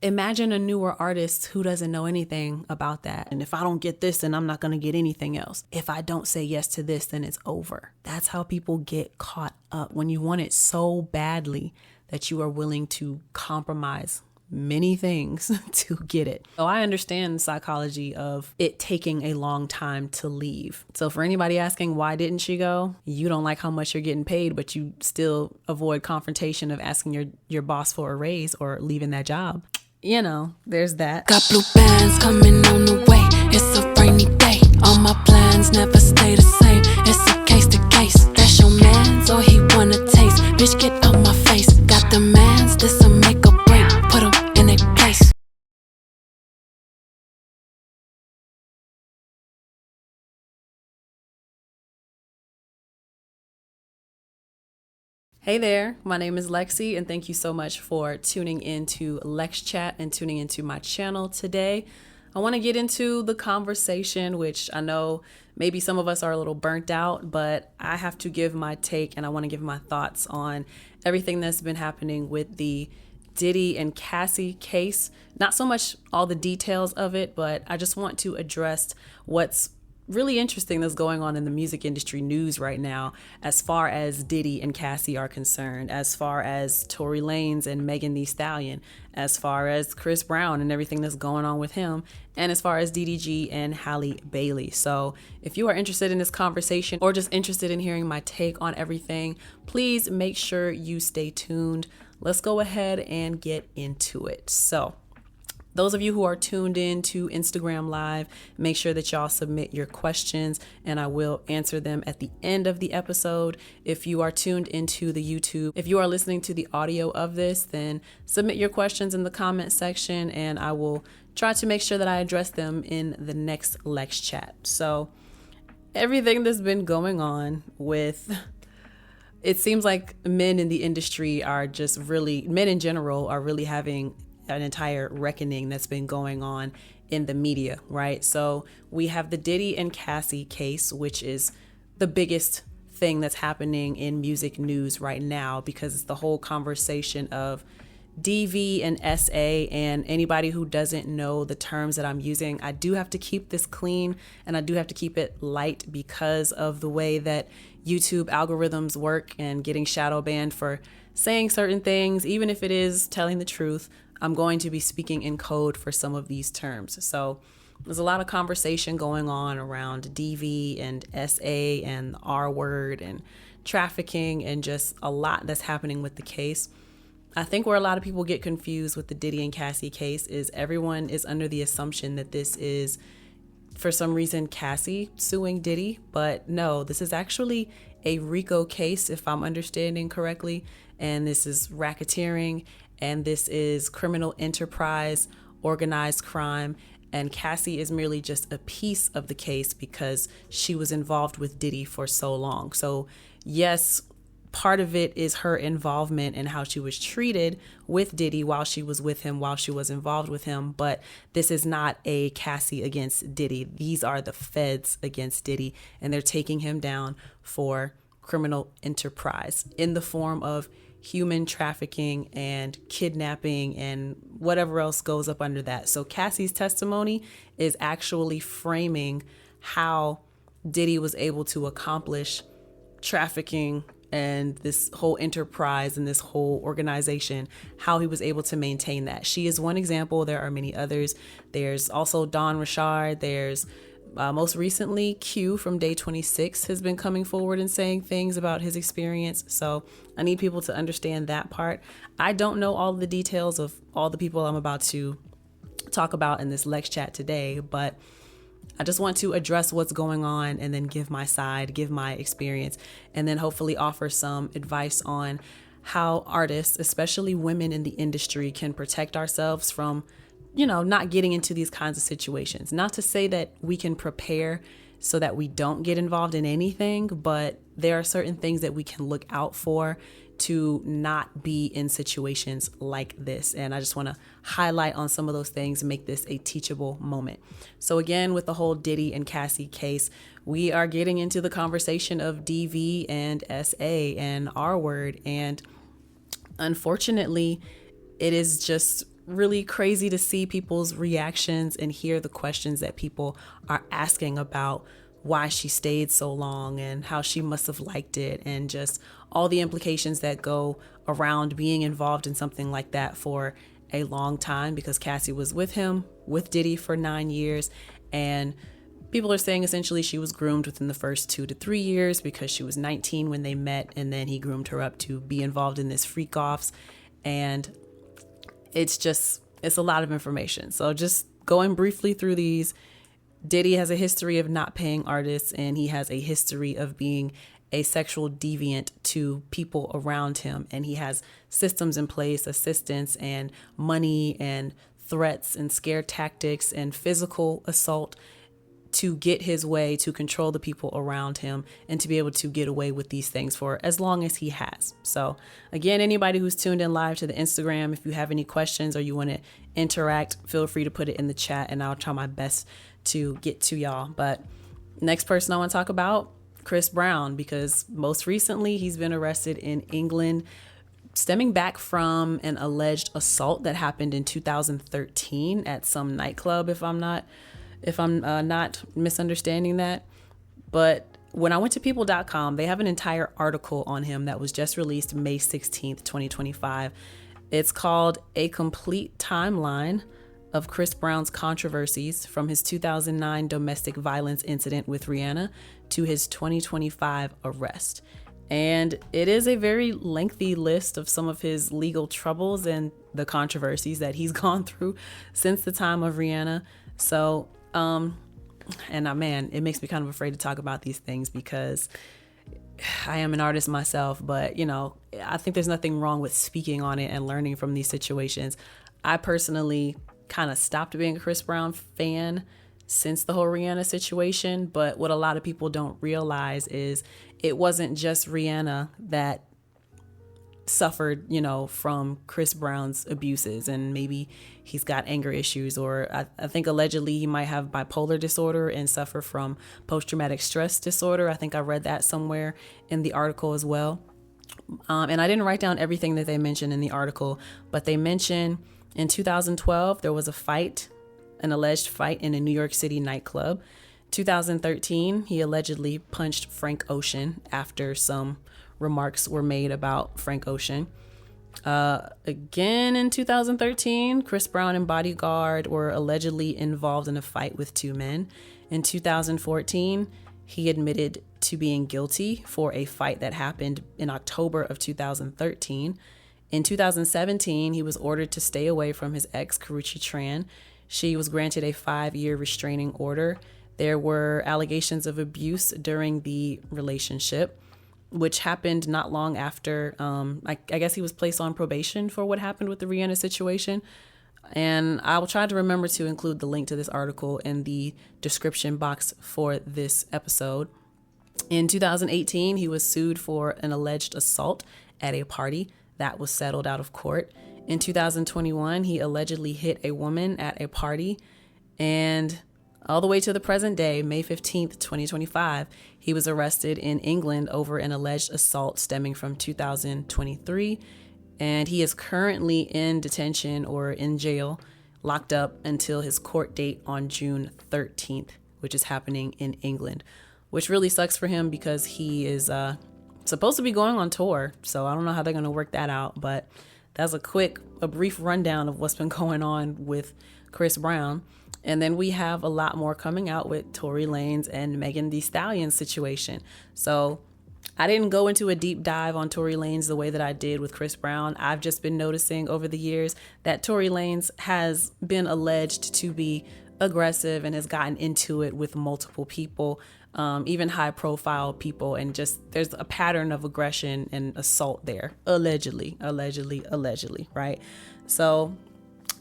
Imagine a newer artist who doesn't know anything about that. And if I don't get this, then I'm not going to get anything else. If I don't say yes to this, then it's over. That's how people get caught up when you want it so badly that you are willing to compromise many things to get it. So I understand the psychology of it taking a long time to leave. So for anybody asking, why didn't she go? You don't like how much you're getting paid, but you still avoid confrontation of asking your boss for a raise or leaving that job. You know, there's that. Got blue bands coming on the way. It's a rainy day. All my plans never stay the same. It's a case to case. That's your man's or he wanna taste. Bitch, get out my face. Got the mans, this'll make a break. Put 'em in a place. Hey there, my name is LexC, and thank you so much for tuning into LexChat and tuning into my channel today. I want to get into the conversation, which I know maybe some of us are a little burnt out, but I have to give my take and I want to give my thoughts on everything that's been happening with the Diddy and Cassie case. Not so much all the details of it, but I just want to address what's really interesting that's going on in the music industry news right now as far as Diddy and Cassie are concerned, as far as Tory Lanez and Megan Thee Stallion, as far as Chris Brown and everything that's going on with him, and as far as DDG and Halle Bailey. So if you are interested in this conversation or just interested in hearing my take on everything, please make sure you stay tuned. Let's go ahead and get into it. So those of you who are tuned in to Instagram Live, make sure that y'all submit your questions and I will answer them at the end of the episode. If you are tuned into the YouTube, if you are listening to the audio of this, then submit your questions in the comment section and I will try to make sure that I address them in the next Lex Chat. So everything that's been going on with, it seems like men in the industry are just really, men in general are really having an entire reckoning that's been going on in the media, right? So we have the Diddy and Cassie case, which is the biggest thing that's happening in music news right now because it's the whole conversation of DV and SA. And anybody who doesn't know the terms that I'm using, I do have to keep this clean and I do have to keep it light because of the way that YouTube algorithms work and getting shadow banned for saying certain things, even if it is telling the truth. I'm going to be speaking in code for some of these terms. So there's a lot of conversation going on around DV and SA and the R word and trafficking and just a lot that's happening with the case. I think where a lot of people get confused with the Diddy and Cassie case is everyone is under the assumption that this is, for some reason, Cassie suing Diddy. But no, this is actually a RICO case, if I'm understanding correctly. And this is racketeering. And this is criminal enterprise, organized crime. And Cassie is merely just a piece of the case because she was involved with Diddy for so long. So yes, part of it is her involvement and how she was treated with Diddy while she was with him, while she was involved with him. But this is not a Cassie against Diddy. These are the feds against Diddy, and they're taking him down for criminal enterprise in the form of human trafficking and kidnapping and whatever else goes up under that. So Cassie's testimony is actually framing how Diddy was able to accomplish trafficking and this whole enterprise and this whole organization, how he was able to maintain that. She is one example. There are many others. There's also Don Richard. There's most recently, Q from Day 26 has been coming forward and saying things about his experience. So I need people to understand that part. I don't know all the details of all the people I'm about to talk about in this Lex Chat today, but I just want to address what's going on and then give my side, give my experience, and then hopefully offer some advice on how artists, especially women in the industry, can protect ourselves from not getting into these kinds of situations. Not to say that we can prepare so that we don't get involved in anything, but there are certain things that we can look out for to not be in situations like this. And I just want to highlight on some of those things and make this a teachable moment. So again, with the whole Diddy and Cassie case, we are getting into the conversation of DV and SA and R word. And unfortunately, it is just really crazy to see people's reactions and hear the questions that people are asking about why she stayed so long and how she must have liked it, and just all the implications that go around being involved in something like that for a long time, because Cassie was with him, with Diddy, for 9 years. And people are saying essentially she was groomed within the first 2 to 3 years because she was 19 when they met, and then he groomed her up to be involved in this freak offs. And it's a lot of information. So just going briefly through these, Diddy has a history of not paying artists, and he has a history of being a sexual deviant to people around him. And he has systems in place, assistance and money and threats and scare tactics and physical assault to get his way, to control the people around him, and to be able to get away with these things for as long as he has. So again, anybody who's tuned in live to the Instagram, if you have any questions or you want to interact, feel free to put it in the chat and I'll try my best to get to y'all. But next person I want to talk about, Chris Brown, because most recently he's been arrested in England, stemming back from an alleged assault that happened in 2013 at some nightclub, if I'm not misunderstanding that. But when I went to people.com, they have an entire article on him that was just released May 16th, 2025. It's called A Complete Timeline of Chris Brown's Controversies from his 2009 domestic violence incident with Rihanna to his 2025 arrest. And it is a very lengthy list of some of his legal troubles and the controversies that he's gone through since the time of Rihanna. So, man, it makes me kind of afraid to talk about these things because I am an artist myself, but I think there's nothing wrong with speaking on it and learning from these situations. I personally kind of stopped being a Chris Brown fan since the whole Rihanna situation, but what a lot of people don't realize is it wasn't just Rihanna that suffered, from Chris Brown's abuses, and maybe he's got anger issues, or I think allegedly he might have bipolar disorder and suffer from post-traumatic stress disorder. I think I read that somewhere in the article as well. And I didn't write down everything that they mentioned in the article, but they mentioned in 2012, there was an alleged fight in a New York City nightclub. 2013, he allegedly punched Frank Ocean after some remarks were made about Frank Ocean. Again in 2013, Chris Brown and Bodyguard were allegedly involved in a fight with two men. In 2014, he admitted to being guilty for a fight that happened in October of 2013. In 2017, he was ordered to stay away from his ex, Karrueche Tran. She was granted a 5-year restraining order. There were allegations of abuse during the relationship, which happened not long after, I guess he was placed on probation for what happened with the Rihanna situation. And I will try to remember to include the link to this article in the description box for this episode. In 2018, he was sued for an alleged assault at a party that was settled out of court. In 2021, he allegedly hit a woman at a party, and all the way to the present day, May 15th, 2025, he was arrested in England over an alleged assault stemming from 2023. And he is currently in detention or in jail, locked up until his court date on June 13th, which is happening in England, which really sucks for him because he is supposed to be going on tour. So I don't know how they're going to work that out, but that's a brief rundown of what's been going on with Chris Brown. And then we have a lot more coming out with Tory Lanez and Megan Thee Stallion's situation. So I didn't go into a deep dive on Tory Lanez the way that I did with Chris Brown. I've just been noticing over the years that Tory Lanez has been alleged to be aggressive and has gotten into it with multiple people, even high profile people. And just there's a pattern of aggression and assault there. Allegedly, right? So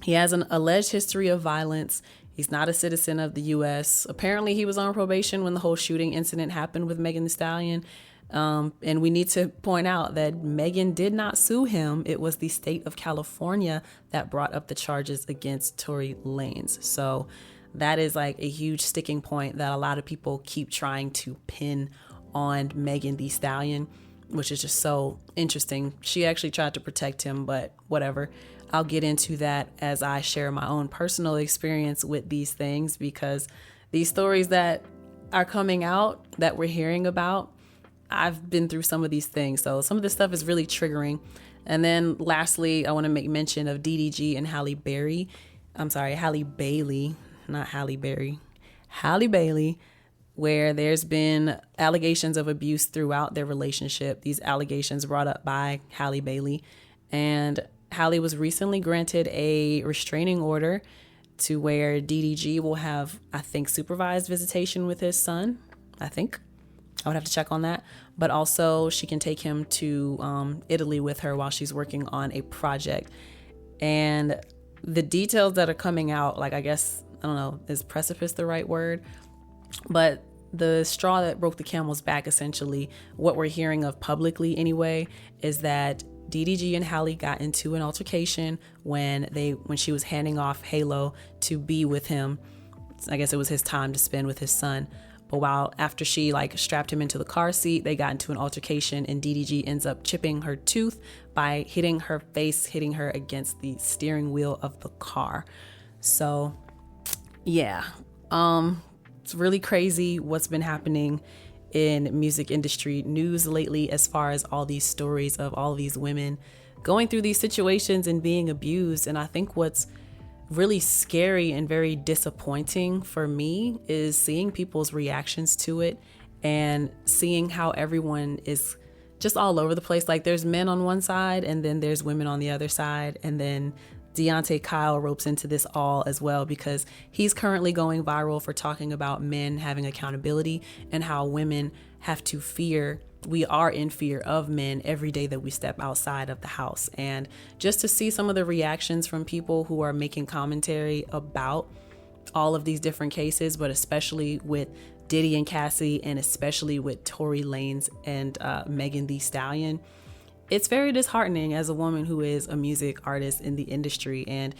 he has an alleged history of violence. He's not a citizen of the U.S. Apparently, he was on probation when the whole shooting incident happened with Megan Thee Stallion. And we need to point out that Megan did not sue him. It was the state of California that brought up the charges against Tory Lanez. So that is like a huge sticking point that a lot of people keep trying to pin on Megan Thee Stallion, which is just so interesting. She actually tried to protect him, but whatever. I'll get into that as I share my own personal experience with these things, because these stories that are coming out that we're hearing about, I've been through some of these things. So some of this stuff is really triggering. And then lastly, I want to make mention of DDG and Halle Berry. Halle Bailey, not Halle Berry. Halle Bailey, where there's been allegations of abuse throughout their relationship. These allegations brought up by Halle Bailey. And Halle was recently granted a restraining order to where DDG will have, I think, supervised visitation with his son. I would have to check on that. But also she can take him to Italy with her while she's working on a project. And the details that are coming out, like, I guess, I don't know, is precipice the right word? But the straw that broke the camel's back, essentially, what we're hearing of publicly anyway, is that DDG and Halle got into an altercation when she was handing off Halo to be with him. I guess it was his time to spend with his son. But after she strapped him into the car seat, they got into an altercation, and DDG ends up chipping her tooth by hitting her against the steering wheel of the car. So yeah, it's really crazy what's been happening in music industry news lately, as far as all these stories of all these women going through these situations and being abused. And I think what's really scary and very disappointing for me is seeing people's reactions to it and seeing how everyone is just all over the place. Like, there's men on one side and then there's women on the other side, and then Deontay Kyle ropes into this all as well, because he's currently going viral for talking about men having accountability and how women have to fear. We are in fear of men every day that we step outside of the house. And just to see some of the reactions from people who are making commentary about all of these different cases, but especially with Diddy and Cassie, and especially with Tory Lanez and Megan Thee Stallion, it's very disheartening as a woman who is a music artist in the industry. And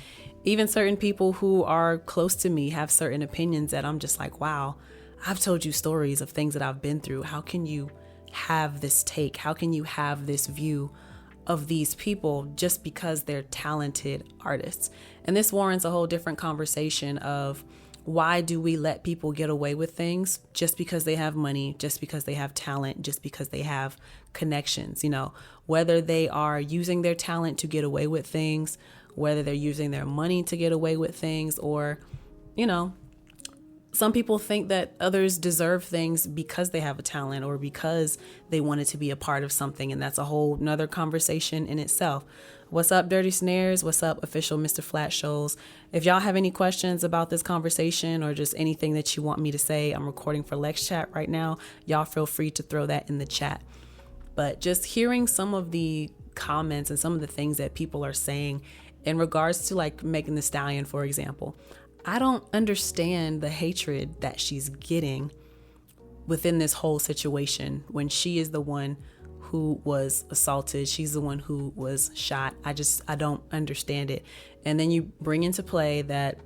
even certain people who are close to me have certain opinions that I'm just like, wow, I've told you stories of things that I've been through. How can you have this take? How can you have this view of these people just because they're talented artists? And this warrants a whole different conversation of, why do we let people get away with things just because they have money, just because they have talent, just because they have connections? Whether they are using their talent to get away with things, whether they're using their money to get away with things, or, some people think that others deserve things because they have a talent or because they wanted to be a part of something. And that's a whole nother conversation in itself. What's up, Dirty Snares? What's up, official Mr. Flat Shows? If y'all have any questions about this conversation or just anything that you want me to say, I'm recording for LexChat right now. Y'all feel free to throw that in the chat. But just hearing some of the comments and some of the things that people are saying in regards to Megan Thee Stallion, for example, I don't understand the hatred that she's getting within this whole situation when she is the one who was assaulted. She's the one who was shot. I don't understand it. And then you bring into play that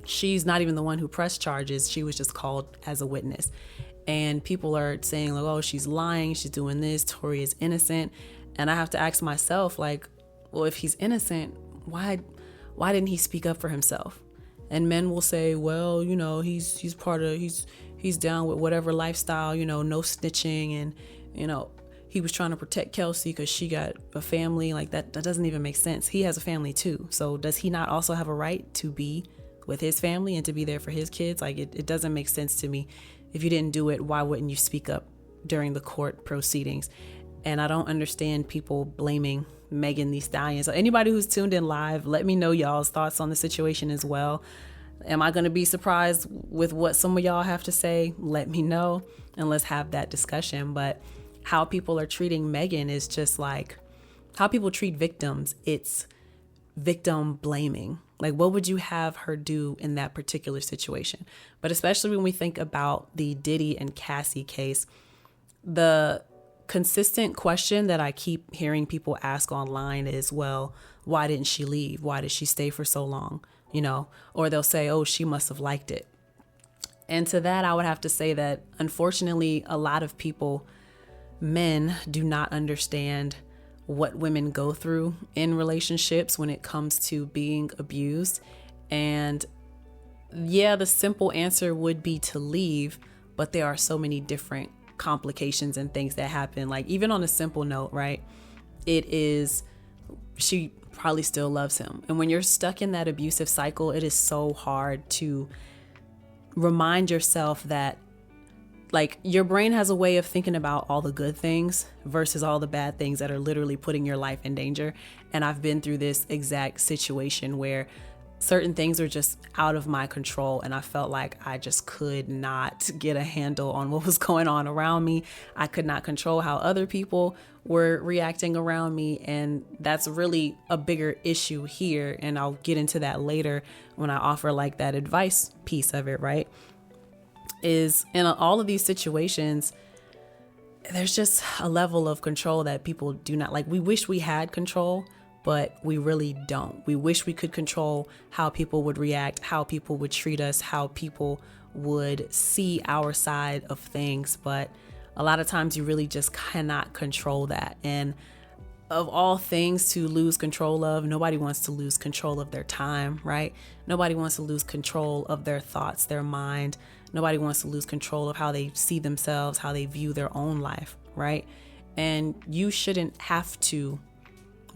she's not even the one who pressed charges. She was just called as a witness. And people are saying oh, she's lying. She's doing this. Tory is innocent. And I have to ask myself, well, if he's innocent, why didn't he speak up for himself? And men will say, well, he's part of, he's down with whatever lifestyle, no snitching. And, he was trying to protect Kelsey because she got a family. That doesn't even make sense. He has a family too. So does he not also have a right to be with his family and to be there for his kids? It doesn't make sense to me. If you didn't do it, why wouldn't you speak up during the court proceedings? And I don't understand people blaming Megan Thee Stallion. So anybody who's tuned in live, let me know y'all's thoughts on the situation as well. Am I going to be surprised with what some of y'all have to say? Let me know and let's have that discussion. But how people are treating Megan is just how people treat victims. It's victim blaming. What would you have her do in that particular situation? But especially when we think about the Diddy and Cassie case, the consistent question that I keep hearing people ask online is, well, why didn't she leave? Why did she stay for so long? Or they'll say, oh, she must have liked it. And to that, I would have to say that unfortunately, a lot of people, men, do not understand what women go through in relationships when it comes to being abused. And yeah, the simple answer would be to leave, but there are so many different complications and things that happen. Like, even on a simple note, right? It is, she probably still loves him. And when you're stuck in that abusive cycle, it is so hard to remind yourself that, like, your brain has a way of thinking about all the good things versus all the bad things that are literally putting your life in danger. And I've been through this exact situation where certain things are just out of my control, and I felt like I just could not get a handle on what was going on around me. I could not control how other people were reacting around me, and that's really a bigger issue here, and I'll get into that later when I offer like that advice piece of it, right? Is in all of these situations, there's just a level of control that people do not like. We wish we had control, but we really don't. We wish we could control how people would react, how people would treat us, how people would see our side of things. But a lot of times you really just cannot control that. And of all things to lose control of, nobody wants to lose control of their time, right? Nobody wants to lose control of their thoughts, their mind. Nobody wants to lose control of how they see themselves, how they view their own life, right? And you shouldn't have to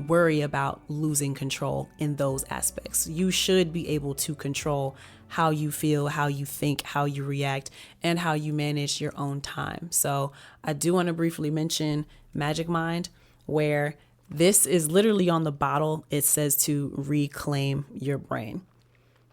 worry about losing control in those aspects. You should be able to control how you feel, how you think, how you react, and how you manage your own time. So I do want to briefly mention Magic Mind, where this is literally on the bottle. It says to reclaim your brain.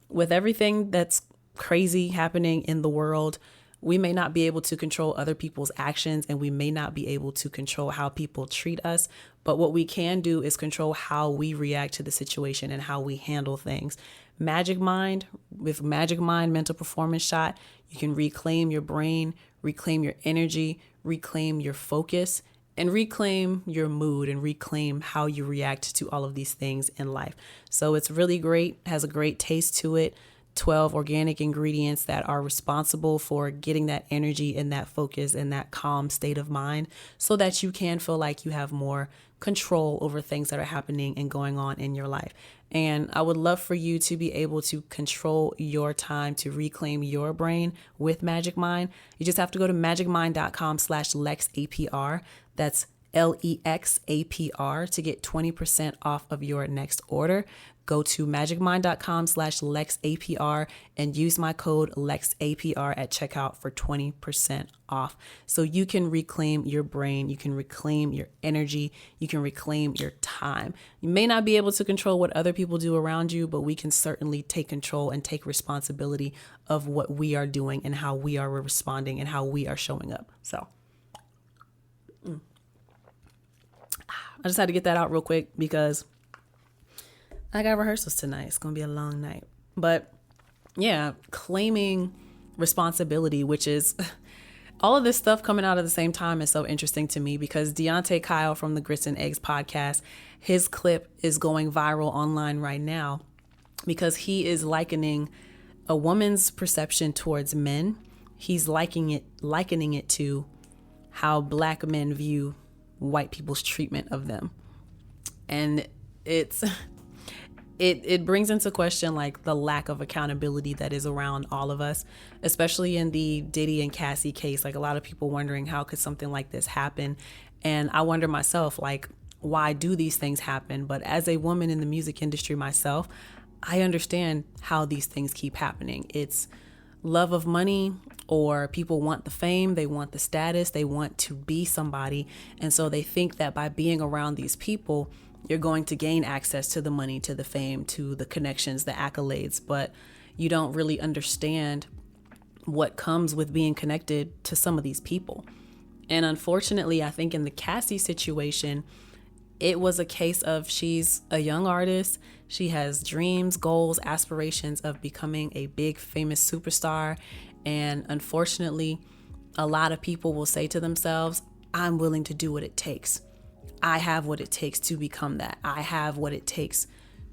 With everything that's crazy happening in the world, we may not be able to control other people's actions, and we may not be able to control how people treat us. But what we can do is control how we react to the situation and how we handle things. Magic Mind, with Magic Mind Mental Performance Shot, you can reclaim your brain, reclaim your energy, reclaim your focus, and reclaim your mood and reclaim how you react to all of these things in life. So it's really great, has a great taste to it. 12 organic ingredients that are responsible for getting that energy and that focus and that calm state of mind so that you can feel like you have more control over things that are happening and going on in your life. And I would love for you to be able to control your time, to reclaim your brain with Magic Mind. You just have to go to magicmind.com/LexAPR. That's LEXAPR to get 20% off of your next order. Go to magicmind.com/LexAPR and use my code LexAPR at checkout for 20% off. So you can reclaim your brain, you can reclaim your energy, you can reclaim your time. You may not be able to control what other people do around you, but we can certainly take control and take responsibility of what we are doing and how we are responding and how we are showing up. So I just had to get that out real quick because I got rehearsals tonight. It's going to be a long night. But yeah, claiming responsibility, which is all of this stuff coming out at the same time, is so interesting to me because Deontay Kyle from the Grits and Eggs podcast, his clip is going viral online right now because he is likening a woman's perception towards men. He's likening it to how Black men view white people's treatment of them. And it brings into question like the lack of accountability that is around all of us, especially in the Diddy and Cassie case. Like, a lot of people wondering how could something like this happen? And I wonder myself, like, why do these things happen? But as a woman in the music industry myself, I understand how these things keep happening. It's love of money, or people want the fame, they want the status, they want to be somebody. And so they think that by being around these people, you're going to gain access to the money, to the fame, to the connections, the accolades, but you don't really understand what comes with being connected to some of these people. And unfortunately, I think in the Cassie situation, it was a case of she's a young artist. She has dreams, goals, aspirations of becoming a big famous superstar. And unfortunately, a lot of people will say to themselves, I'm willing to do what it takes. I have what it takes to become that. I have what it takes.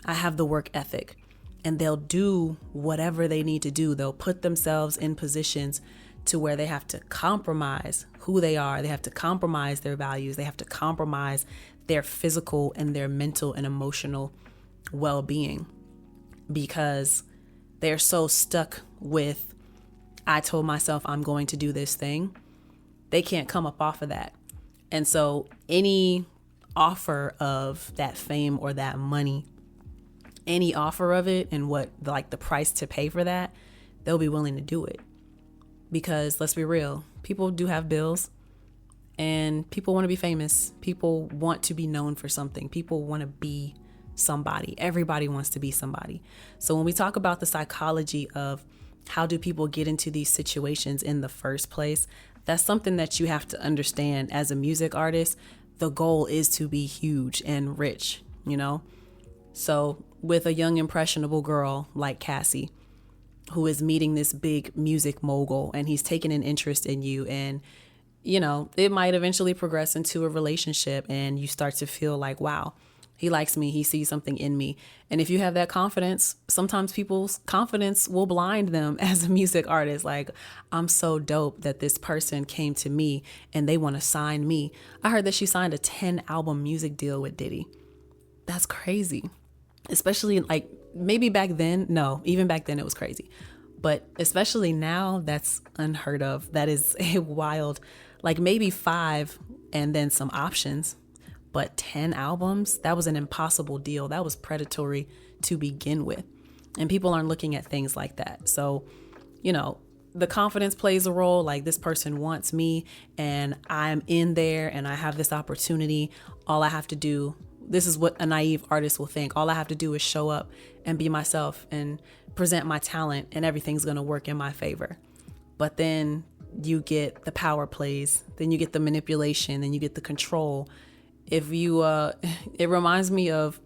I have the work ethic. And they'll do whatever they need to do. They'll put themselves in positions to where they have to compromise who they are. They have to compromise their values. They have to compromise their physical and their mental and emotional well-being, because they're so stuck with, I told myself I'm going to do this thing. They can't come up off of that. And so any offer of that fame or that money, any offer of it and what like the price to pay for that, they'll be willing to do it. Because let's be real, people do have bills and people want to be famous. People want to be known for something. People want to be somebody. Everybody wants to be somebody. So when we talk about the psychology of how do people get into these situations in the first place, that's something that you have to understand as a music artist. The goal is to be huge and rich, you know? So with a young, impressionable girl like Cassie, who is meeting this big music mogul, and he's taking an interest in you, and you know, it might eventually progress into a relationship, and you start to feel like, wow, he likes me, he sees something in me. And if you have that confidence, sometimes people's confidence will blind them as a music artist. Like, I'm so dope that this person came to me and they want to sign me. I heard that she signed a 10-album music deal with Diddy. That's crazy. Especially like maybe back then. No, even back then it was crazy. But especially now, that's unheard of. That is a wild, like maybe 5 and then some options. But 10 albums, that was an impossible deal. That was predatory to begin with. And people aren't looking at things like that. So, you know, the confidence plays a role. Like, this person wants me and I'm in there and I have this opportunity. All I have to do, this is what a naive artist will think. All I have to do is show up and be myself and present my talent, and everything's going to work in my favor. But then you get the power plays, then you get the manipulation, then you get the control. If you, it reminds me of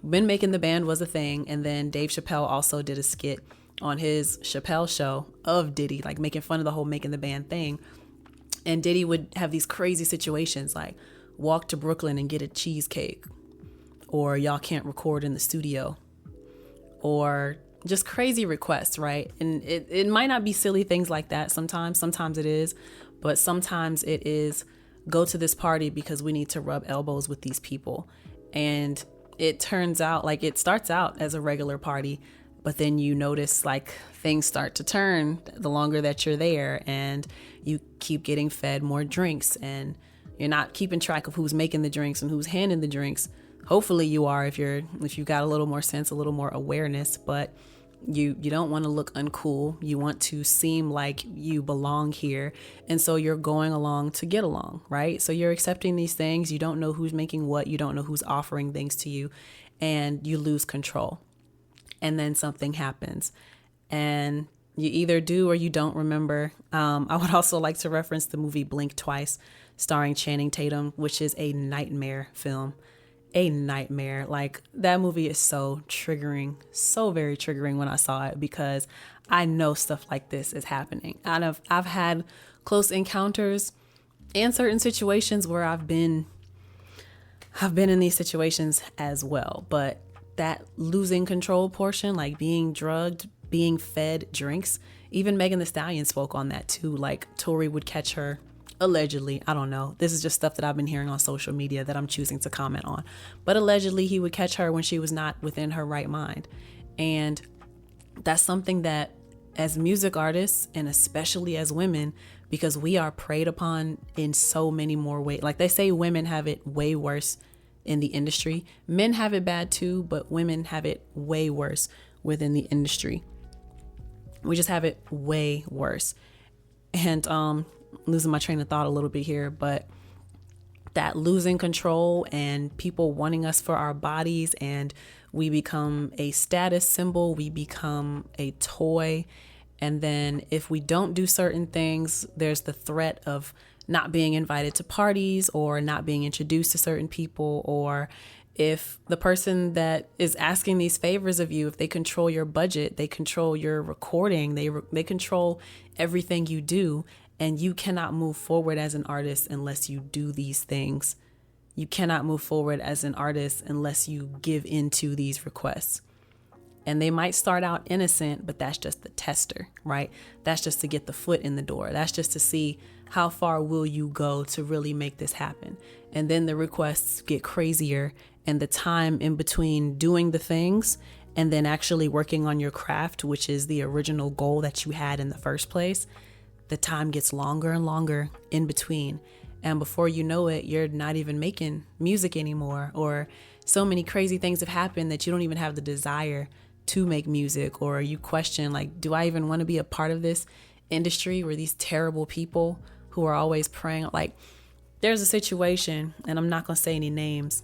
when Making the Band was a thing. And then Dave Chappelle also did a skit on his Chappelle show of Diddy, like making fun of the whole Making the Band thing. And Diddy would have these crazy situations like walk to Brooklyn and get a cheesecake, or y'all can't record in the studio, or just crazy requests, right? And it might not be silly things like that sometimes it is, but sometimes it is, go to this party because we need to rub elbows with these people. And it turns out like it starts out as a regular party, but then you notice like things start to turn the longer that you're there, and you keep getting fed more drinks, and you're not keeping track of who's making the drinks and who's handing the drinks. Hopefully you are, if you've got a little more sense, a little more awareness, but you don't want to look uncool. You want to seem like you belong here. And so you're going along to get along, right? So you're accepting these things. You don't know who's making what. You don't know who's offering things to you, and you lose control. And then something happens and you either do or you don't remember. I would also like to reference the movie Blink Twice, starring Channing Tatum, which is a nightmare film. A nightmare. Like, that movie is so triggering, so very triggering when I saw it, because I know stuff like this is happening. And I've had close encounters and certain situations where I've been in these situations as well. But that losing control portion, like being drugged, being fed drinks, even Megan Thee Stallion spoke on that too. Like, Tory would catch her, allegedly, I don't know. This is just stuff that I've been hearing on social media that I'm choosing to comment on. But allegedly, he would catch her when she was not within her right mind. And that's something that, as music artists, and especially as women, because we are preyed upon in so many more ways. Like they say, women have it way worse in the industry. Men have it bad too, but women have it way worse within the industry. We just have it way worse. And losing my train of thought a little bit here, but that losing control and people wanting us for our bodies, and we become a status symbol, we become a toy. And then if we don't do certain things, there's the threat of not being invited to parties or not being introduced to certain people. Or if the person that is asking these favors of you, if they control your budget, they control your recording, they control everything you do. And you cannot move forward as an artist unless you do these things. You cannot move forward as an artist unless you give into these requests. And they might start out innocent, but that's just the tester, right? That's just to get the foot in the door. That's just to see how far will you go to really make this happen. And then the requests get crazier, and the time in between doing the things and then actually working on your craft, which is the original goal that you had in the first place, the time gets longer and longer in between. And before you know it, you're not even making music anymore, or so many crazy things have happened that you don't even have the desire to make music, or you question, like, do I even want to be a part of this industry where these terrible people who are always praying? Like, there's a situation, and I'm not going to say any names,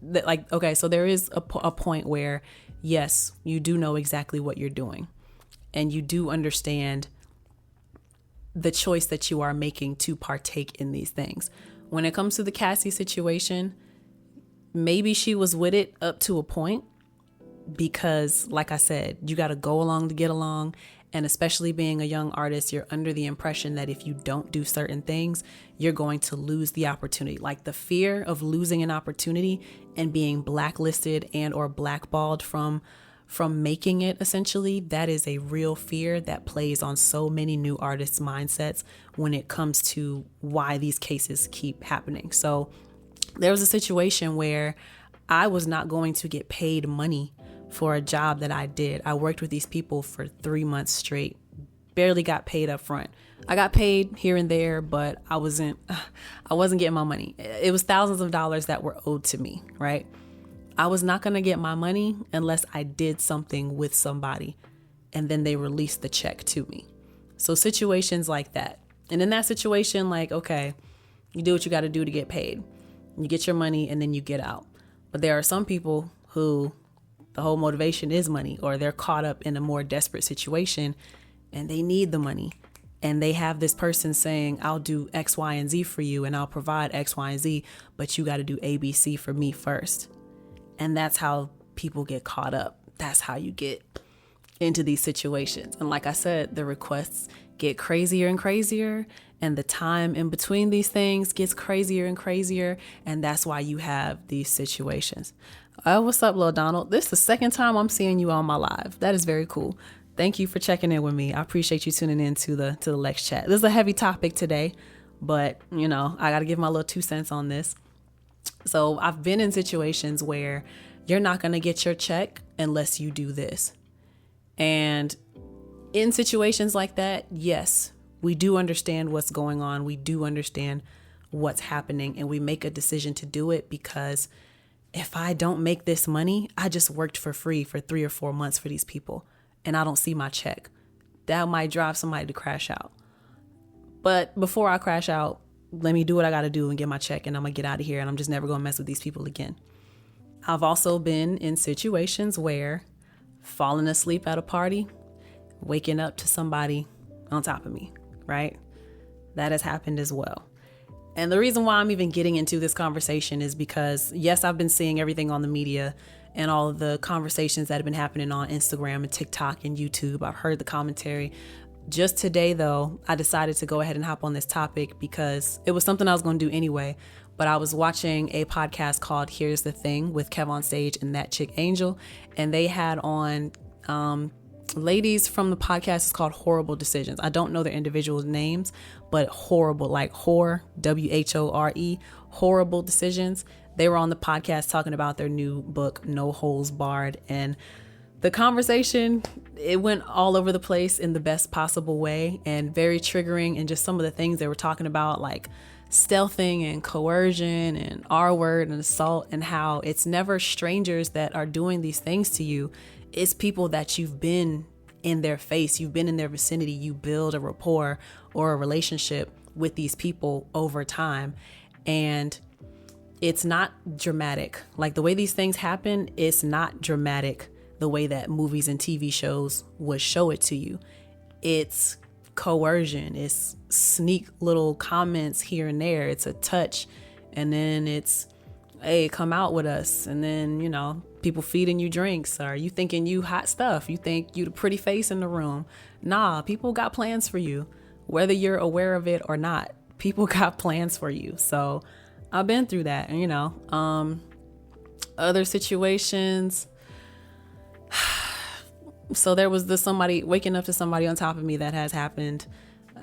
that, like, okay, so there is a point where, yes, you do know exactly what you're doing, and you do understand the choice that you are making to partake in these things. When it comes to the Cassie situation, maybe she was with it up to a point, because like I said, you got to go along to get along. And especially being a young artist, you're under the impression that if you don't do certain things, you're going to lose the opportunity. Like the fear of losing an opportunity and being blacklisted and or blackballed from making it, essentially, that is a real fear that plays on so many new artists' mindsets when it comes to why these cases keep happening. So there was a situation where I was not going to get paid money for a job that I did. I worked with these people for 3 months straight, barely got paid up front. I got paid here and there, but I wasn't getting my money. It was thousands of dollars that were owed to me, right? I was not going to get my money unless I did something with somebody and then they released the check to me. So situations like that. And in that situation, like, okay, you do what you got to do to get paid. You get your money and then you get out. But there are some people who the whole motivation is money, or they're caught up in a more desperate situation and they need the money. And they have this person saying, I'll do X, Y, and Z for you, and I'll provide X, Y, and Z, but you got to do A, B, C for me first. And that's how people get caught up. That's how you get into these situations. And like I said, the requests get crazier and crazier, and the time in between these things gets crazier and crazier. And that's why you have these situations. What's up, Lil Donald? This is the second time I'm seeing you on my live. That is very cool. Thank you for checking in with me. I appreciate you tuning in to the Lex Chat. This is a heavy topic today, but I got to give my little 2 cents on this. So I've been in situations where you're not going to get your check unless you do this. And in situations like that, yes, we do understand what's going on. We do understand what's happening, and we make a decision to do it because if I don't make this money, I just worked for free for 3 or 4 months for these people and I don't see my check. That might drive somebody to crash out. But before I crash out, let me do what I got to do and get my check, and I'm going to get out of here, and I'm just never going to mess with these people again. I've also been in situations where falling asleep at a party, waking up to somebody on top of me, right? That has happened as well. And the reason why I'm even getting into this conversation is because, yes, I've been seeing everything on the media and all of the conversations that have been happening on Instagram and TikTok and YouTube. I've heard the commentary. Just today, though, I decided to go ahead and hop on this topic because it was something I was going to do anyway. But I was watching a podcast called Here's the Thing with Kev on Stage and That Chick Angel. And they had on ladies from the podcast. It's called Horrible Decisions. I don't know their individual names, but horrible, like whore, WHORE, Horrible Decisions. They were on the podcast talking about their new book, No Holes Barred. And the conversation, it went all over the place in the best possible way and very triggering. And just some of the things they were talking about, like stealthing and coercion and R word and assault, and how it's never strangers that are doing these things to you. It's people that you've been in their face, you've been in their vicinity, you build a rapport or a relationship with these people over time. And it's not dramatic. Like the way these things happen, it's not dramatic the way that movies and TV shows would show it to you. It's coercion. It's sneak little comments here and there. It's a touch. And then it's, hey, come out with us. And then, people feeding you drinks, or you thinking you hot stuff. You think you the pretty face in the room. Nah, people got plans for you, whether you're aware of it or not. People got plans for you. So I've been through that. And, other situations, So there was this somebody waking up to somebody on top of me that has happened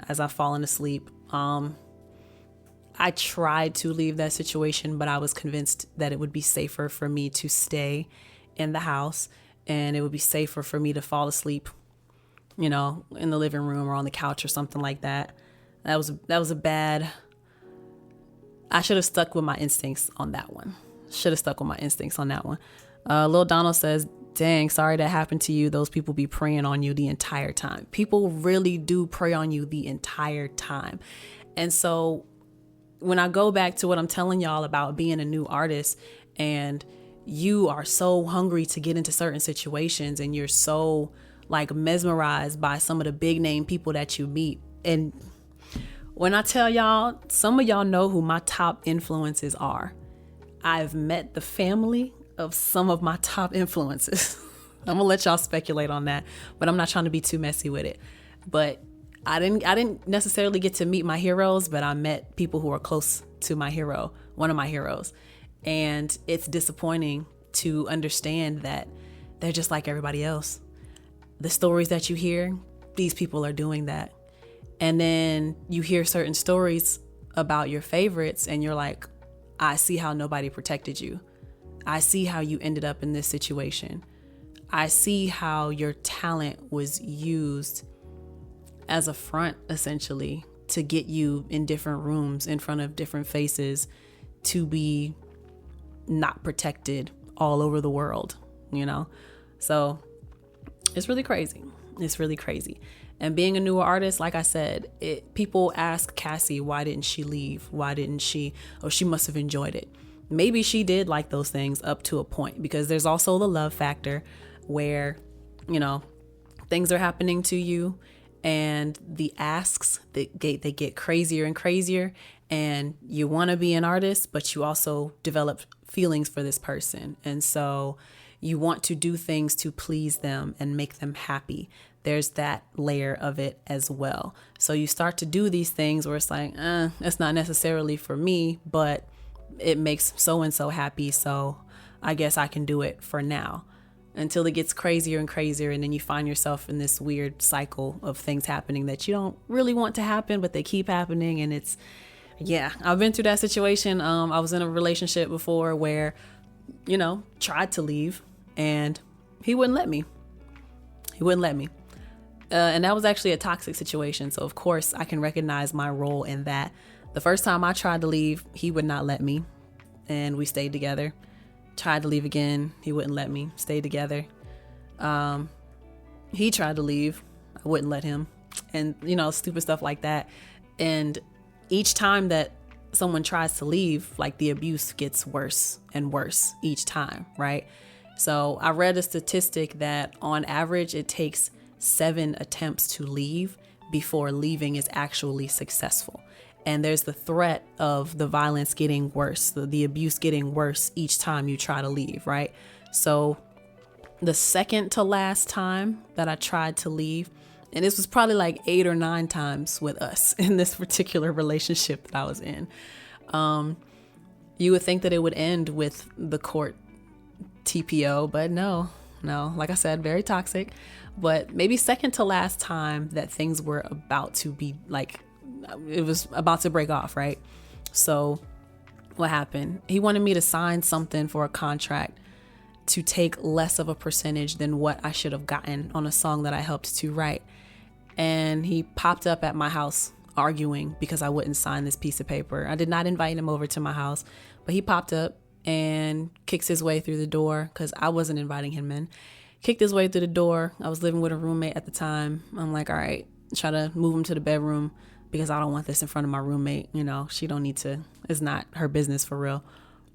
as I've fallen asleep. I tried to leave that situation, but I was convinced that it would be safer for me to stay in the house, and it would be safer for me to fall asleep, in the living room or on the couch or something like that. That was a bad. I should have stuck with my instincts on that one. Lil Donald says, dang, sorry that happened to you. Those people be preying on you the entire time. People really do prey on you the entire time. And so when I go back to what I'm telling y'all about being a new artist, and you are so hungry to get into certain situations, and you're so like mesmerized by some of the big name people that you meet. And when I tell y'all, some of y'all know who my top influences are. I've met the family of some of my top influences. I'm gonna let y'all speculate on that, but I'm not trying to be too messy with it. But I didn't necessarily get to meet my heroes, but I met people who are close to my hero, one of my heroes. And it's disappointing to understand that they're just like everybody else. The stories that you hear, these people are doing that. And then you hear certain stories about your favorites and you're like, I see how nobody protected you. I see how you ended up in this situation. I see how your talent was used as a front, essentially, to get you in different rooms in front of different faces to be not protected all over the world, So it's really crazy. And being a newer artist, like I said, people ask Cassie, why didn't she leave? Why didn't she? Oh, she must have enjoyed it. Maybe she did like those things up to a point, because there's also the love factor where, things are happening to you and the asks, they get crazier and crazier, and you want to be an artist, but you also develop feelings for this person. And so you want to do things to please them and make them happy. There's that layer of it as well. So you start to do these things where it's like, it's not necessarily for me, but it makes so-and-so happy, so I guess I can do it for now, until it gets crazier and crazier. And then you find yourself in this weird cycle of things happening that you don't really want to happen, but they keep happening. And I've been through that situation. I was in a relationship before where, tried to leave and he wouldn't let me. And that was actually a toxic situation. So of course I can recognize my role in that. The first time I tried to leave, he would not let me, and we stayed together. Tried to leave again, he wouldn't let me, stayed together. He tried to leave, I wouldn't let him, and stupid stuff like that. And each time that someone tries to leave, like, the abuse gets worse and worse each time, right? So I read a statistic that on average it takes 7 attempts to leave before leaving is actually successful. And there's the threat of the violence getting worse, the abuse getting worse each time you try to leave, right? So the second to last time that I tried to leave, and this was probably like 8 or 9 times with us in this particular relationship that I was in, you would think that it would end with the court TPO, but no, like I said, very toxic. But maybe second to last time that things were about to be like, it was about to break off, right? So what happened? He wanted me to sign something for a contract to take less of a percentage than what I should have gotten on a song that I helped to write. And he popped up at my house arguing because I wouldn't sign this piece of paper. I did not invite him over to my house, but he popped up and kicks his way through the door, because I wasn't inviting him in. Kicked his way through the door. I was living with a roommate at the time. I'm like, all right, try to move him to the bedroom, because I don't want this in front of my roommate. She don't need to, it's not her business for real.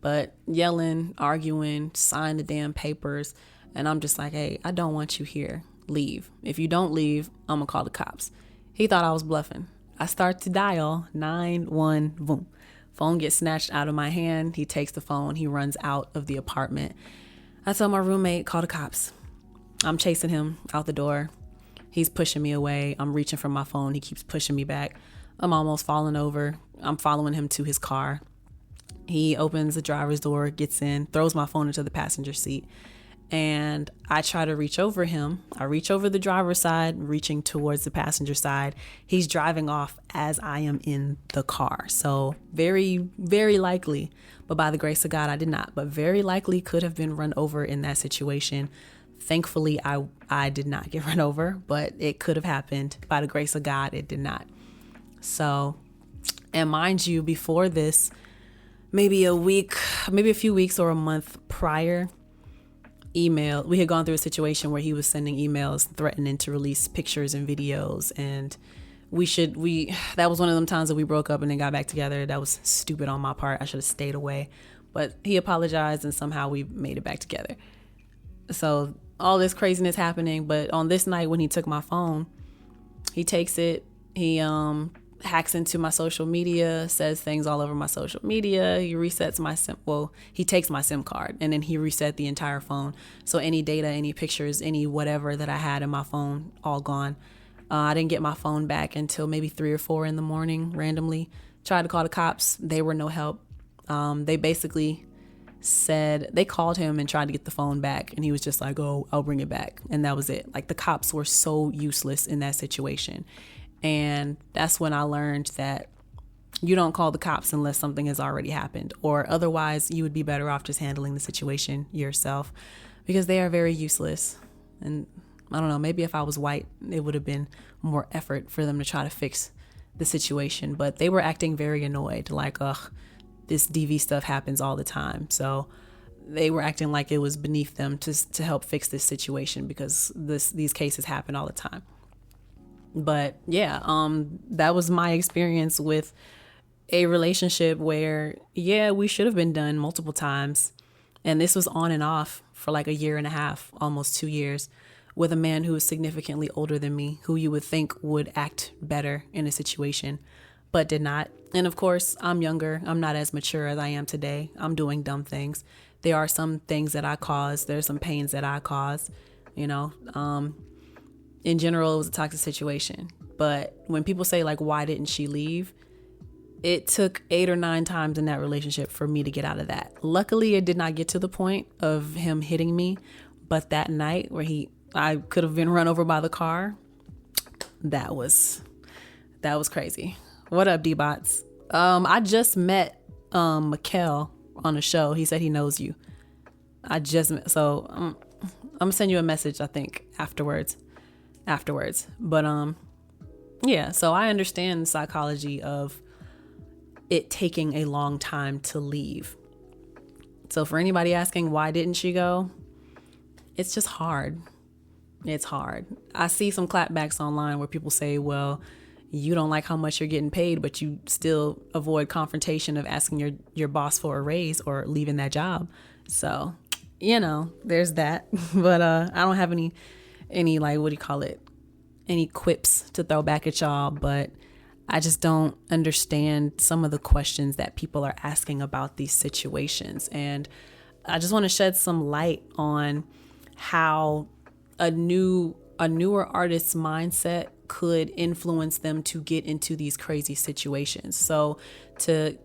But yelling, arguing, sign the damn papers. And I'm just like, hey, I don't want you here. Leave. If you don't leave, I'm gonna call the cops. He thought I was bluffing. I start to dial 911, boom. Phone gets snatched out of my hand. He takes the phone. He runs out of the apartment. I tell my roommate, call the cops. I'm chasing him out the door. He's pushing me away. I'm reaching for my phone. He keeps pushing me back. I'm almost falling over. I'm following him to his car. He opens the driver's door, gets in, throws my phone into the passenger seat. and I try to reach over him. I reach over the driver's side, reaching towards the passenger side. He's driving off as I am in the car. So very, very likely, but by the grace of God, I did not, but very likely could have been run over in that situation. Thankfully, I did not get run over, but it could have happened. By the grace of God, it did not. So, and mind you, before this, maybe a few weeks or a month prior, we had gone through a situation where he was sending emails threatening to release pictures and videos, and that was one of them times that we broke up and then got back together. That was stupid on my part. I should have stayed away, but he apologized and somehow we made it back together. So all this craziness happening, but on this night when he took my phone, he takes it, he hacks into my social media, says things all over my social media. He resets he takes my SIM card and then he reset the entire phone. So any data, any pictures, any whatever that I had in my phone, all gone. I didn't get my phone back until maybe 3 or 4 in the morning, randomly. Tried to call the cops. They were no help. They basically said, they called him and tried to get the phone back. And he was just like, oh, I'll bring it back. And that was it. Like, the cops were so useless in that situation. And that's when I learned that you don't call the cops unless something has already happened, or otherwise you would be better off just handling the situation yourself, because they are very useless. And I don't know, maybe if I was white, it would have been more effort for them to try to fix the situation. But they were acting very annoyed, like, this DV stuff happens all the time. So they were acting like it was beneath them to help fix this situation, because these cases happen all the time. But yeah, that was my experience with a relationship where, we should have been done multiple times. And this was on and off for like 1.5 years, almost 2 years, with a man who was significantly older than me, who you would think would act better in a situation, but did not. And of course, I'm younger. I'm not as mature as I am today. I'm doing dumb things. There are some things that I caused. There's some pains that I caused, in general, it was a toxic situation. But when people say, like, why didn't she leave? It took 8 or 9 times in that relationship for me to get out of that. Luckily, it did not get to the point of him hitting me. But that night where I could have been run over by the car, that was crazy. What up, D-Bots? I just met Mikkel on a show. He said he knows you. So I'm gonna send you a message, I think, afterwards. But so I understand the psychology of it taking a long time to leave. So for anybody asking why didn't she go, it's just hard. It's hard. I see some clapbacks online where people say, well, you don't like how much you're getting paid, but you still avoid confrontation of asking your boss for a raise or leaving that job. So, there's that. But I don't have any like, what do you call it? Any quips to throw back at y'all, but I just don't understand some of the questions that people are asking about these situations. And I just want to shed some light on how a newer artist's mindset could influence them to get into these crazy situations. So to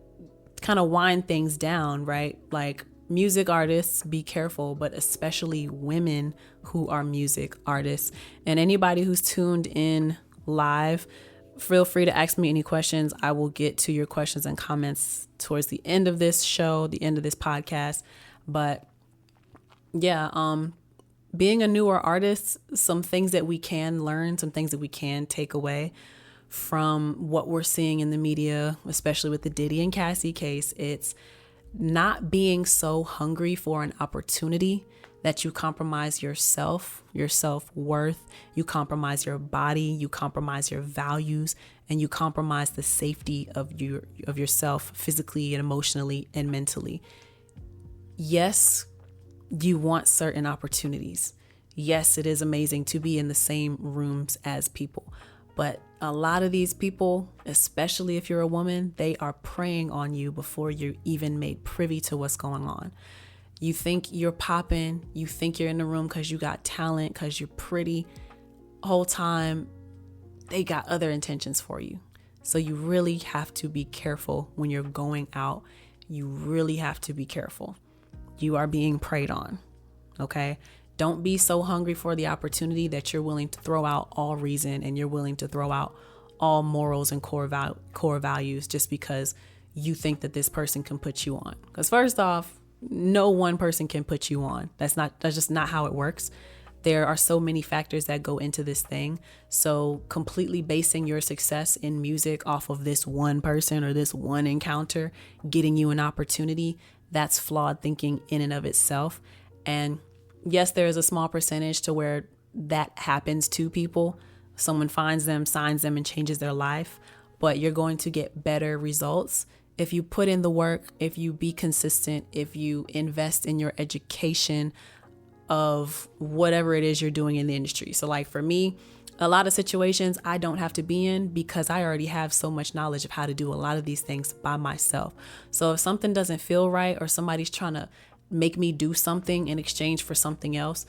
kind of wind things down, right? Like, music artists, be careful, but especially women who are music artists. And anybody who's tuned in live, feel free to ask me any questions. I will get to your questions and comments towards the end of this show, the end of this podcast. But being a newer artist, some things that we can learn, some things that we can take away from what we're seeing in the media, especially with the Diddy and Cassie case, it's not being so hungry for an opportunity that you compromise yourself, your self-worth, you compromise your body, you compromise your values, and you compromise the safety of yourself physically and emotionally and mentally. Yes, you want certain opportunities. Yes, it is amazing to be in the same rooms as people, but a lot of these people, especially if you're a woman, they are preying on you before you're even made privy to what's going on. You think you're popping, you think you're in the room because you got talent, because you're pretty. Whole time, they got other intentions for you. So you really have to be careful when you're going out. You really have to be careful. You are being preyed on. Okay. Don't be so hungry for the opportunity that you're willing to throw out all reason and you're willing to throw out all morals and core values just because you think that this person can put you on. Because first off, no one person can put you on. That's just not how it works. There are so many factors that go into this thing. So completely basing your success in music off of this one person or this one encounter getting you an opportunity, that's flawed thinking in and of itself. And yes, there is a small percentage to where that happens to people. Someone finds them, signs them, and changes their life. But you're going to get better results if you put in the work, if you be consistent, if you invest in your education of whatever it is you're doing in the industry. So like for me, a lot of situations I don't have to be in because I already have so much knowledge of how to do a lot of these things by myself. So if something doesn't feel right or somebody's trying to make me do something in exchange for something else,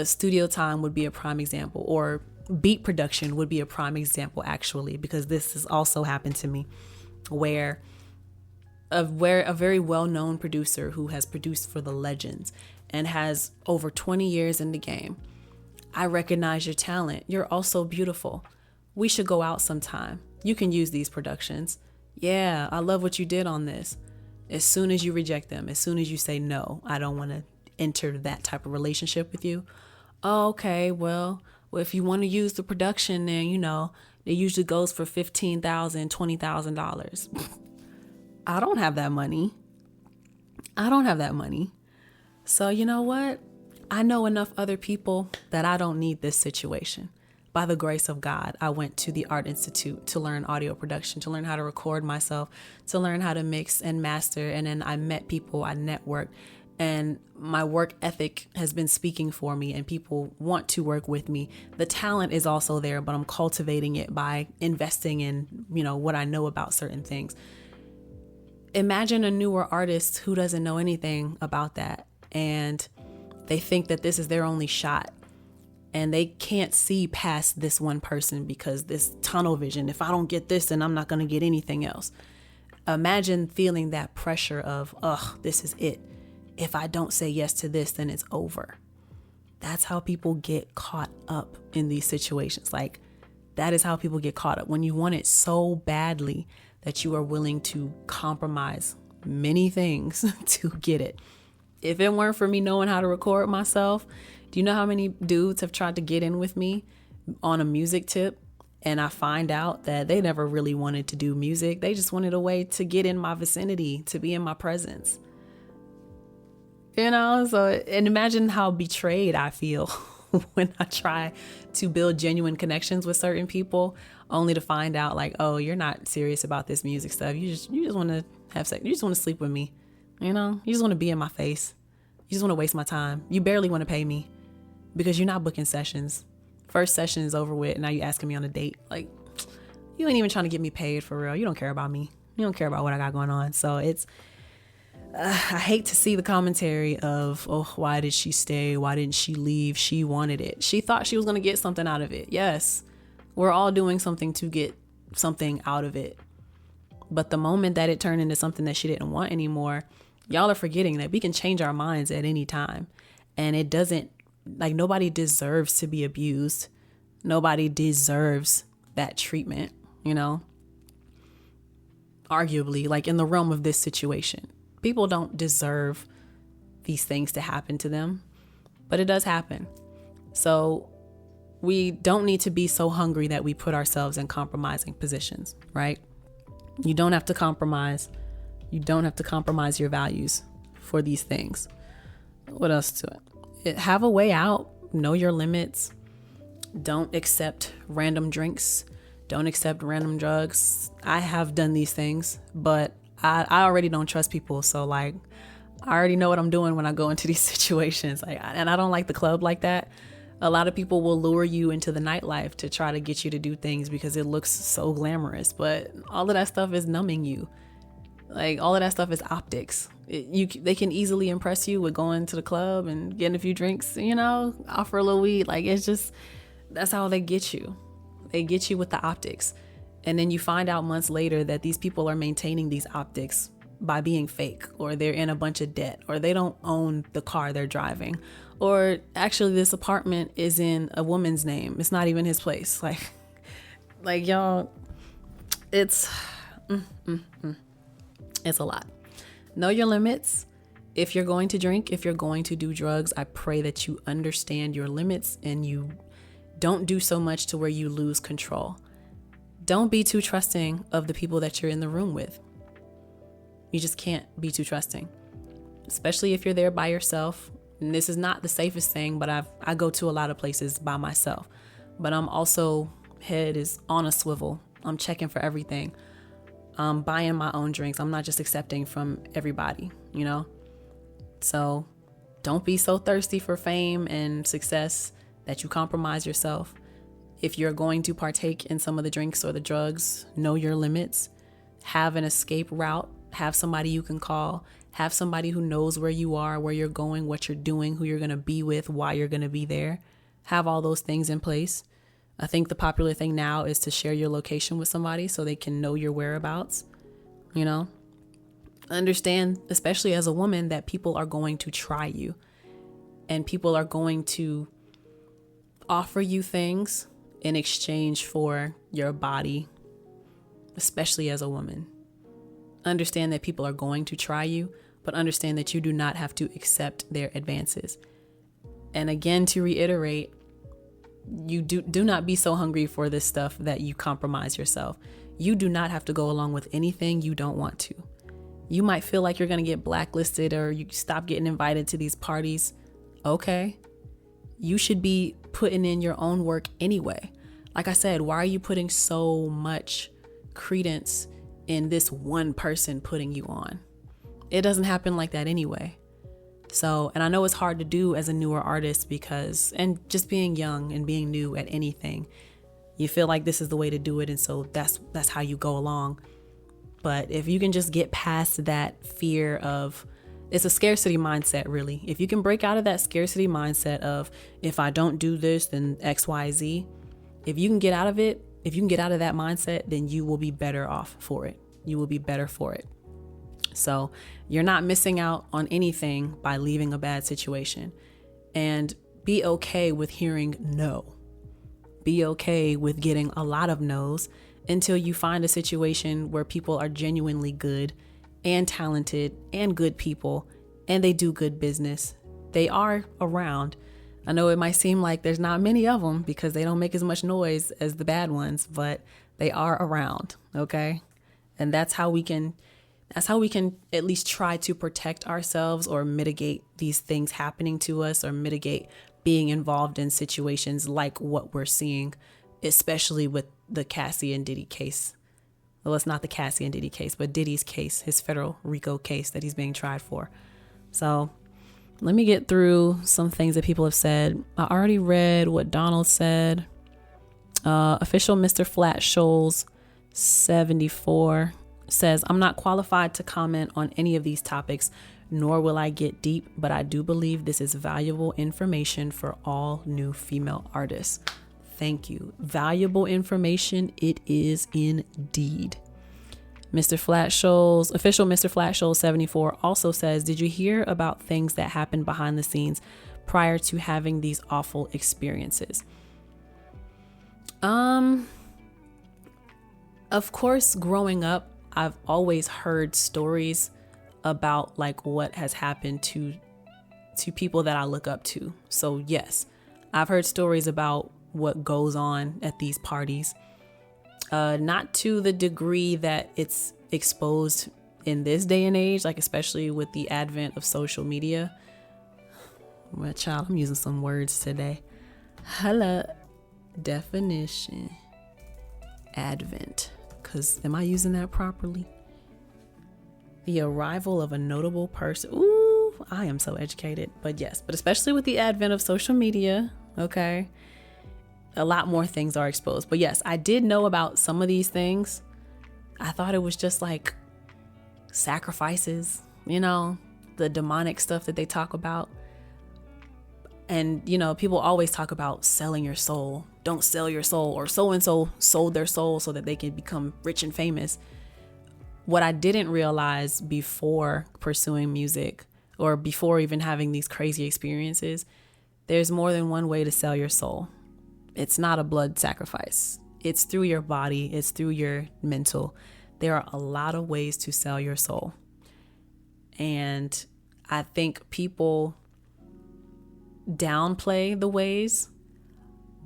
studio time would be a prime example, or beat production would be a prime example actually, because this has also happened to me where a very well-known producer who has produced for the legends and has over 20 years in the game. I recognize your talent. You're also beautiful. We should go out sometime. You can use these productions. Yeah, I love what you did on this. As soon as you reject them, as soon as you say, no, I don't want to enter that type of relationship with you. Oh, okay, well, if you want to use the production, then, it usually goes for $15,000, $20,000. I don't have that money. So you know what? I know enough other people that I don't need this situation. By the grace of God, I went to the Art Institute to learn audio production, to learn how to record myself, to learn how to mix and master. And then I met people, I networked, and my work ethic has been speaking for me and people want to work with me. The talent is also there, but I'm cultivating it by investing in, what I know about certain things. Imagine a newer artist who doesn't know anything about that and they think that this is their only shot and they can't see past this one person because this tunnel vision, if I don't get this, then I'm not going to get anything else. Imagine feeling that pressure of, this is it. If I don't say yes to this, then it's over. That's how people get caught up in these situations. Like, that is how people get caught up when you want it so badly that you are willing to compromise many things to get it. If it weren't for me knowing how to record myself, do you know how many dudes have tried to get in with me on a music tip? And I find out that they never really wanted to do music. They just wanted a way to get in my vicinity, to be in my presence. And imagine how betrayed I feel when I try to build genuine connections with certain people, only to find out like, oh, you're not serious about this music stuff. You just want to have sex. You just want to sleep with me. You just want to be in my face. You just want to waste my time. You barely want to pay me because you're not booking sessions. First session is over with. And now you're asking me on a date. Like, you ain't even trying to get me paid for real. You don't care about me. You don't care about what I got going on. So I hate to see the commentary of, oh, why did she stay? Why didn't she leave? She wanted it. She thought she was going to get something out of it. Yes, we're all doing something to get something out of it. But the moment that it turned into something that she didn't want anymore, y'all are forgetting that we can change our minds at any time. And it doesn't, like, nobody deserves to be abused. Nobody deserves that treatment, Arguably, like in the realm of this situation. People don't deserve these things to happen to them, but it does happen. So we don't need to be so hungry that we put ourselves in compromising positions, right? You don't have to compromise. You don't have to compromise your values for these things. What else to it? Have a way out. Know your limits. Don't accept random drinks. Don't accept random drugs. I have done these things, but I already don't trust people. So like, I already know what I'm doing when I go into these situations. And I don't like the club like that. A lot of people will lure you into the nightlife to try to get you to do things because it looks so glamorous, but all of that stuff is numbing you. Like, all of that stuff is optics. They can easily impress you with going to the club and getting a few drinks, offer a little weed. Like, it's just, that's how they get you. They get you with the optics. And then you find out months later that these people are maintaining these optics by being fake, or they're in a bunch of debt, or they don't own the car they're driving, Or actually this apartment is in a woman's name. It's not even his place. Like y'all, it's a lot. Know your limits. If you're going to drink, if you're going to do drugs, I pray that you understand your limits and you don't do so much to where you lose control. Don't be too trusting of the people that you're in the room with. You just can't be too trusting, especially if you're there by yourself. And this is not the safest thing, but I go to a lot of places by myself, but I'm also head is on a swivel. I'm checking for everything. I'm buying my own drinks. I'm not just accepting from everybody, you know? So don't be so thirsty for fame and success that you compromise yourself. If you're going to partake in some of the drinks or the drugs, know your limits. Have an escape route. Have somebody you can call. Have somebody who knows where you are, where you're going, what you're doing, who you're going to be with, why you're going to be there. Have all those things in place. I think the popular thing now is to share your location with somebody so they can know your whereabouts, you know? Understand, especially as a woman, that people are going to try you and people are going to offer you things in exchange for your body, especially as a woman. Understand that people are going to try you, but understand that you do not have to accept their advances. And again, to reiterate, you do not be so hungry for this stuff that you compromise yourself. You do not have to go along with anything you don't want to. You might feel like you're going to get blacklisted or you stop getting invited to these parties. Okay. You should be putting in your own work anyway. Like I said, why are you putting so much credence in this one person putting you on? It doesn't happen like that anyway. So, and I know it's hard to do as a newer artist because, and just being young and being new at anything, you feel like this is the way to do it. And so that's how you go along. But if you can just get past that fear of, it's a scarcity mindset, really. If you can break out of that scarcity mindset of, if I don't do this, then X, Y, Z. If you can get out of it, if you can get out of that mindset, then you will be better off for it. You will be better for it. So you're not missing out on anything by leaving a bad situation. And be okay with hearing no. Be okay with getting a lot of no's until you find a situation where people are genuinely good and talented and good people and they do good business. They are around. I know it might seem like there's not many of them because they don't make as much noise as the bad ones, but they are around. Okay. And that's how we can at least try to protect ourselves or mitigate these things happening to us or mitigate being involved in situations like what we're seeing, especially with the Cassie and Diddy case. Well, it's not the Cassie and Diddy case, but Diddy's case, his federal RICO case that he's being tried for. So let me get through some things that people have said. I already read what Donald said. Official Mr. Flat Shoals 74 says, I'm not qualified to comment on any of these topics, nor will I get deep, but I do believe this is valuable information for all new female artists. Thank you. Valuable information it is indeed. Mr. Flat Shoals, official Mr. Flat Shoals 74 also says, did you hear about things that happened behind the scenes prior to having these awful experiences? Of course, growing up, I've always heard stories about like what has happened to people that I look up to. So yes, I've heard stories about what goes on at these parties. Not to the degree that it's exposed in this day and age, like especially with the advent of social media. Well, child, I'm using some words today. Hello, definition, advent. Because am I using that properly? The arrival of a notable person. Ooh, I am so educated. But yes, but especially with the advent of social media, okay, a lot more things are exposed. But yes, I did know about some of these things. I thought it was just like sacrifices, you know, the demonic stuff that they talk about. And, you know, people always talk about selling your soul. Don't sell your soul, or so-and-so sold their soul so that they can become rich and famous. What I didn't realize before pursuing music or before even having these crazy experiences There's more than one way to sell your soul. It's not a blood sacrifice. It's through your body. It's through your mental. There are a lot of ways to sell your soul. And I think people downplay the ways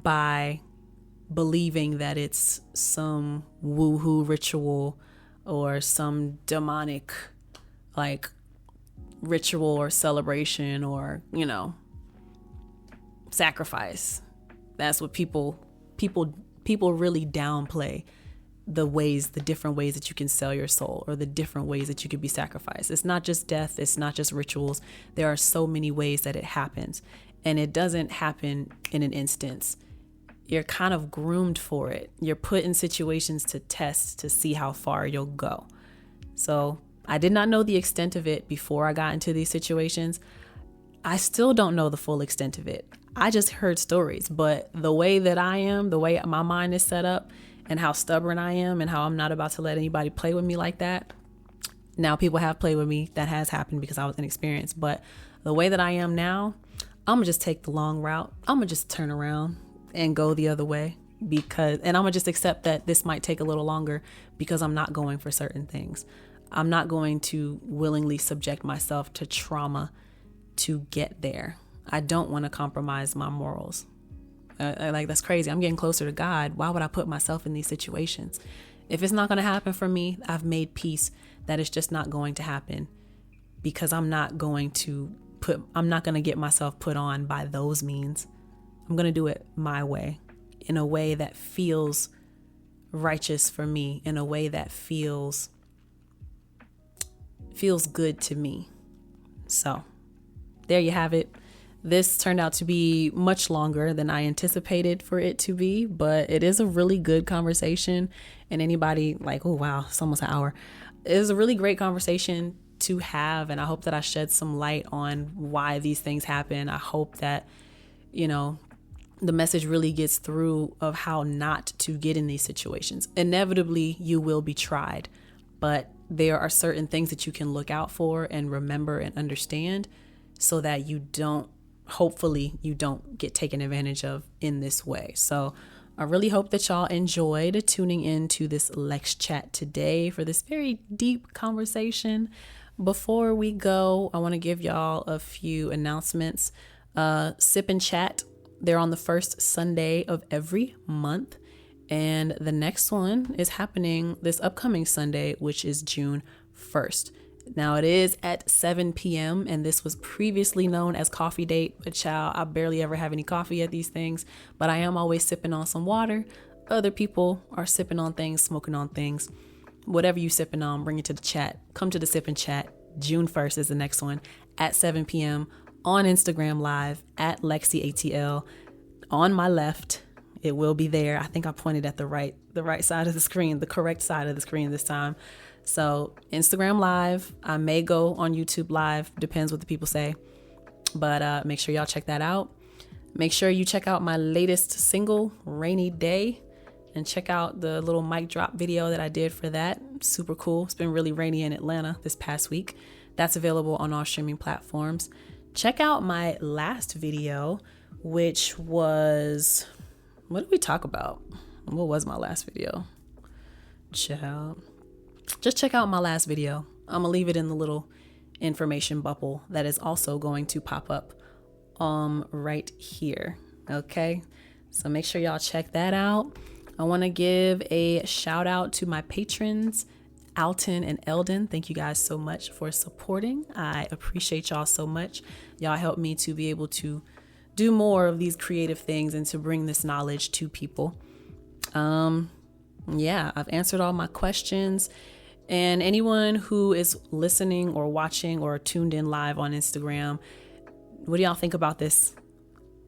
by believing that it's some woohoo ritual or some demonic like ritual or celebration or, sacrifice. That's what people really downplay the different ways that you can sell your soul or the different ways that you could be sacrificed. It's not just death. It's not just rituals. There are so many ways that it happens, and it doesn't happen in an instance. You're kind of groomed for it. You're put in situations to test to see how far you'll go. So I did not know the extent of it before I got into these situations. I still don't know the full extent of it. I just heard stories, but the way that I am, the way my mind is set up and how stubborn I am and how I'm not about to let anybody play with me like that. Now people have played with me. That has happened because I was inexperienced, but the way that I am now, I'm gonna just take the long route. I'm gonna just turn around and go the other way and I'm gonna just accept that this might take a little longer because I'm not going for certain things. I'm not going to willingly subject myself to trauma to get there. I don't want to compromise my morals. That's crazy. I'm getting closer to God. Why would I put myself in these situations? If it's not going to happen for me, I've made peace that it's just not going to happen because I'm not going to get myself put on by those means. I'm going to do it my way, in a way that feels righteous for me, in a way that feels good to me. So there you have it. This turned out to be much longer than I anticipated for it to be, but it is a really good conversation. And anybody like, oh, wow, it's almost an hour. It is a really great conversation to have. And I hope that I shed some light on why these things happen. I hope that, the message really gets through of how not to get in these situations. Inevitably, you will be tried, but there are certain things that you can look out for and remember and understand so that hopefully you don't get taken advantage of in this way. So I really hope that y'all enjoyed tuning in to this Lex Chat today for this very deep conversation. Before we go, I want to give y'all a few announcements. Sip and Chat, they're on the first Sunday of every month. And the next one is happening this upcoming Sunday, which is June 1st. Now it is at 7 p.m. and this was previously known as Coffee Date, but child, I barely ever have any coffee at these things, but I am always sipping on some water. Other people are sipping on things, smoking on things. Whatever you sipping on, bring it to the chat. Come to the Sip and Chat. June 1st is the next one at 7 p.m. on Instagram Live at LexCATL. On my left, it will be there. I think I pointed at the right side of the screen, the correct side of the screen this time. So Instagram Live, I may go on YouTube Live, depends what the people say, but make sure y'all check that out. Make sure you check out my latest single, Rainy Day, and check out the little mic drop video that I did for that. Super cool. It's been really rainy in Atlanta this past week. That's available on all streaming platforms. Check out my last video, which was, what did we talk about? What was my last video? Child. Just check out my last video. I'm gonna leave it in the little information bubble that is also going to pop up right here. Okay, so make sure y'all check that out. I want to give a shout out to my patrons, Alton and Eldon. Thank you guys so much for supporting. I appreciate y'all so much. Y'all help me to be able to do more of these creative things and to bring this knowledge to people. Yeah, I've answered all my questions. And anyone who is listening or watching or tuned in live on Instagram, what do y'all think about this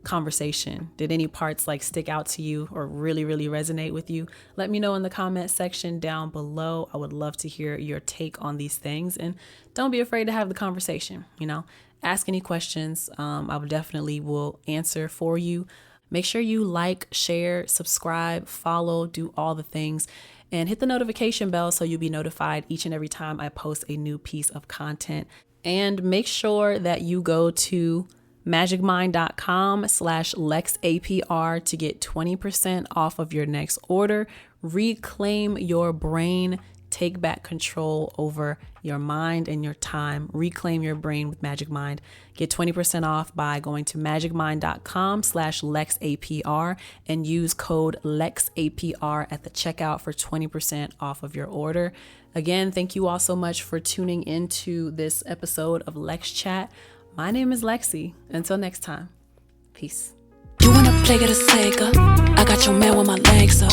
conversation? Did any parts stick out to you or really, really resonate with you? Let me know in the comment section down below. I would love to hear your take on these things, and don't be afraid to have the conversation. Ask any questions. I definitely will answer for you. Make sure you like, share, subscribe, follow, do all the things, and hit the notification bell so you'll be notified each and every time I post a new piece of content. And make sure that you go to magicmind.com/LexAPR to get 20% off of your next order. Reclaim your brain. Take back control over your mind and your time. Reclaim your brain with Magic Mind. Get 20% off by going to magicmind.com/LexAPR and use code LexAPR at the checkout for 20% off of your order. Again, thank you all so much for tuning into this episode of Lex Chat. My name is LexC. Until next time, peace. You wanna play get a Sega? I got your man with my legs up.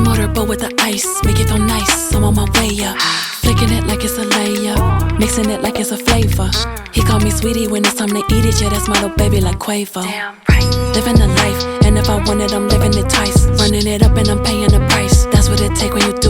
Motorboat with the ice, make it feel nice. I'm on my way up, flicking it like it's a layup, mixing it like it's a flavor. He call me sweetie when it's time to eat it. Yeah, that's my little baby like Quavo. Damn right. Living the life, and if I want it, I'm living it twice. Running it up and I'm paying the price. That's what it take when you do it.